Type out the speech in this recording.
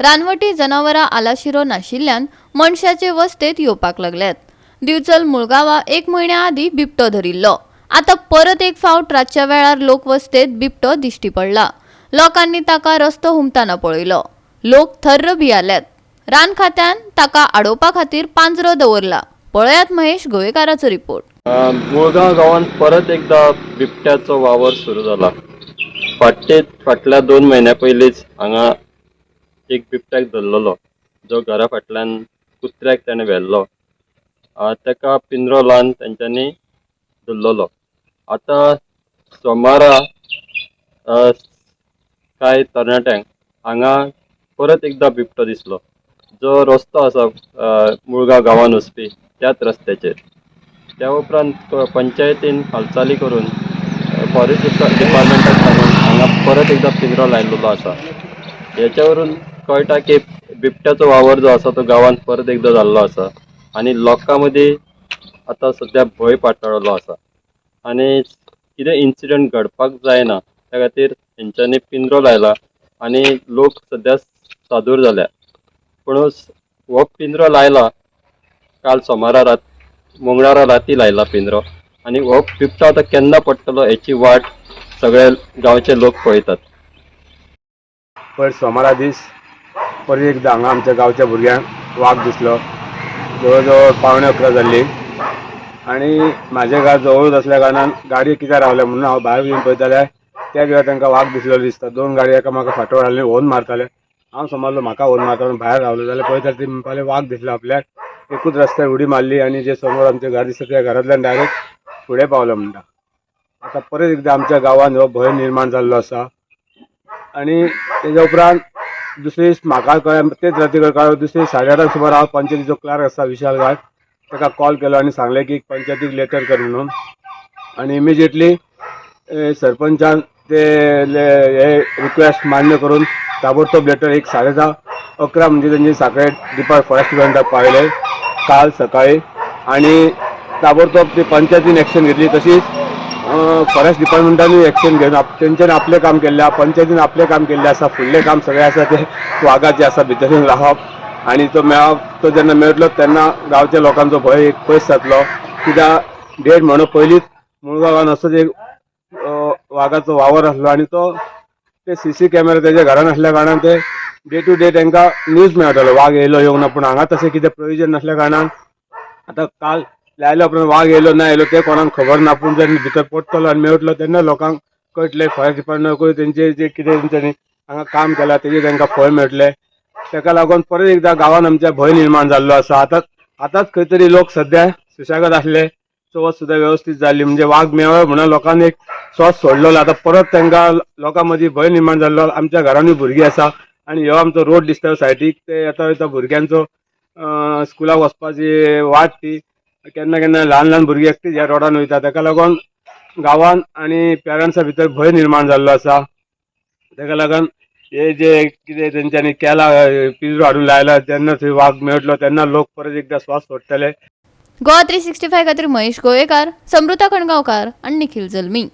रानवटी जनावरां आलाशिरो नाशिल्ल्यान मनशाचे वस्तेत येवपाक लागल्यात। दिवचल मुळगावा 1 म्हयन्या आदी बिबटो धरिल्लो। आता परत एक फावट रातच्या वेळार लोक वस्तेत बिबटो दिश्टी पडला। लोकांनी ताका रस्तो हुमताना पळयलो। लोक थर्र भियाल्यात। रान खात्यान ताका आडोवपा खातीर पांजरो दवरला। पळयात महेश गोवेकाराचो रिपोर्ट। मुळगांव गांवांत परत एकदा बिबट्याचो वावर सुरू जाला। फाटल्या 2 म्हयन्या पयलींच हांगा एक बिबट्याक धरलेलो, जो घरा फाटल्यान कुत्र्याक ताणें व्हेल्लो। ताका पिंजरो लावन तेंच्यांनी धरलेलो। आतां सोमारा कांय तरणाट्यांक हांगा परत एकदा बिबटो दिसलो, जो रस्तो आसा मुळगांव गांवांत वचपी त्याच रस्त्याचेर। त्या उपरांत पंचायतीन हालचाली करून फॉरेस्ट डिपार्टमेंटाक सांगून हांगा परत एकदा पिंजरो लायिल्लो आसा। हेच्या वरून कळटा की बिबट्याचो वावर जो आसा तो गांवांत परत एकदा जाल्लो आसा आनी लोकां मदीं आतां सद्या भंय पातळ्ळो आसा आनी कितें इन्सिडंट घडपाक जायना त्या खातीर तेंच्यांनी पिंजरो लायला आनी लोक सद्या सादूर जाल्या। पूण हो पिंजरो लायला काल सोमारा मंगळारा राती लायला पिंजरो आनी हो बिबटो आतां केन्ना पडटलो हेची वाट सगळे गांवचे लोक पळयतात। पण सोमारा दीस परत एकदा हांगा आमच्या गांवच्या भुरग्यांक वाघ दिसलो। जवळ जवळ 11:15 जाल्ली आनी म्हाजें घर जवळूच आसल्या कारणान गाडयो कित्याक रावल्या म्हणून हांव भायर येवन पळयता जाल्यार त्याच वेळार तांकां वाघ दिसलेलो दिसता। 2 गाडयो एकामेका फाटोवर हाडले हॉर्न मारताले। हांव समजलो म्हाका हॉर्न मारता म्हणून भायर रावलो जाल्यार पळयता ती म्हणपाले वाघ दिसलो आपल्याक। एकूच रस्त्यार उडी मारली आनी जे समोर आमचें घर दिसता त्या घरांतल्यान डायरेक्ट फुडें पावलो म्हणटा। आतां परत एकदा आमच्या गांवांत हो भंय निर्माण जाल्लो आसा आनी तेच्या उपरांत दुसरे दीस म्हाका कळ्ळें, तेच राती कळ्ळें, दुसरे 8:30 सुमार हांव पंचायतीचो क्लार्क आसा विशाल गाड ताका कॉल केलो आनी सांगलें की पंचायतीक लेटर कर म्हणून। आनी इमिजिएटली सरपंचान ते हे रिक्वेस्ट मान्य करून ताबडतोब लेटर 10:30-11 म्हणजे तेंची सांखळे फॉरेस्ट डिपार्टमेंटाक पावयले काल सकाळी आनी ताबडतोब ती पंचायतीन एक्शन घेतली। तशीच फॉरेस्ट डिपार्टमेंटानूय एक्शन घेवन तेंच्यांनी आपलें काम केल्लें आसा, पंचायतीन आपलें काम केल्लें आसा। फुडलें काम सगळें आसा ते वाघाचें आसा, भितर रावप आनी तो जेन्ना मेळटलो तेन्ना गांवच्या लोकांचो भंय एक पयस जातलो। कित्याक 1.5 म्हयनो पयलींच मुळगांवांत असोच एक वाघाचो वावर आसलो आनी तो ते CC कॅमेरा तेज्या घरान आसल्या कारणान ते डे टू डे तांकां न्यूज मेळटालो वाघ येयलो येवंक ना। पूण हांगा तशें कितें प्रोविजन नासल्या कारणान आतां काल लायल्या उपरांत वाघ येयलो ना येयलो तें कोणाक खबर ना। पूण जेन्ना भितर पडटलो आनी मेळटलो तेन्ना लोकांक कळटलें। फॉरेस्ट डिपार्टमेंटाकूय तेंचें जे कितें तेंच्यांनी हांगा काम केलां तेजें तांकां फळ मेळटलें। ताका लागून परत एकदा गांवांत आमच्या भंय निर्माण जाल्लो आसा। आतांच खंय तरी लोक सद्या सुशेगाद आसले, चवथ सुद्दां वेवस्थीत जाल्ली, म्हणजे वाघ मेळ्ळो म्हणून लोकांनी एक स्वास सोडलेलो। आतां परत तांकां लोकां मदीं भंय निर्माण जाल्लो। आमच्या घरांतूय भुरगीं आसा आनी ह्यो आमचो रोड दिसता सायडीक ते येता वयता भुरग्यांचो स्कुलाक वचपाची वाट ती केन्ना केन्ना ल्हान भुरगीं एकटीच ह्या रोडान वयता। ताका लागून गांवांत आनी पेरंट्सा भितर भंय निर्माण जाल्लो आसा। ताका लागून हे जे कितें तेंच्यांनी केलां पिंजरो हाडून लायला जेन्ना थंय वाघ मेळटलो तेन्ना लोक परत एकदा स्वास सोडटले। गोवा 365 खातीर महेश गोवेकार, समृता खणगांवकार आनी निखिल जल्मी।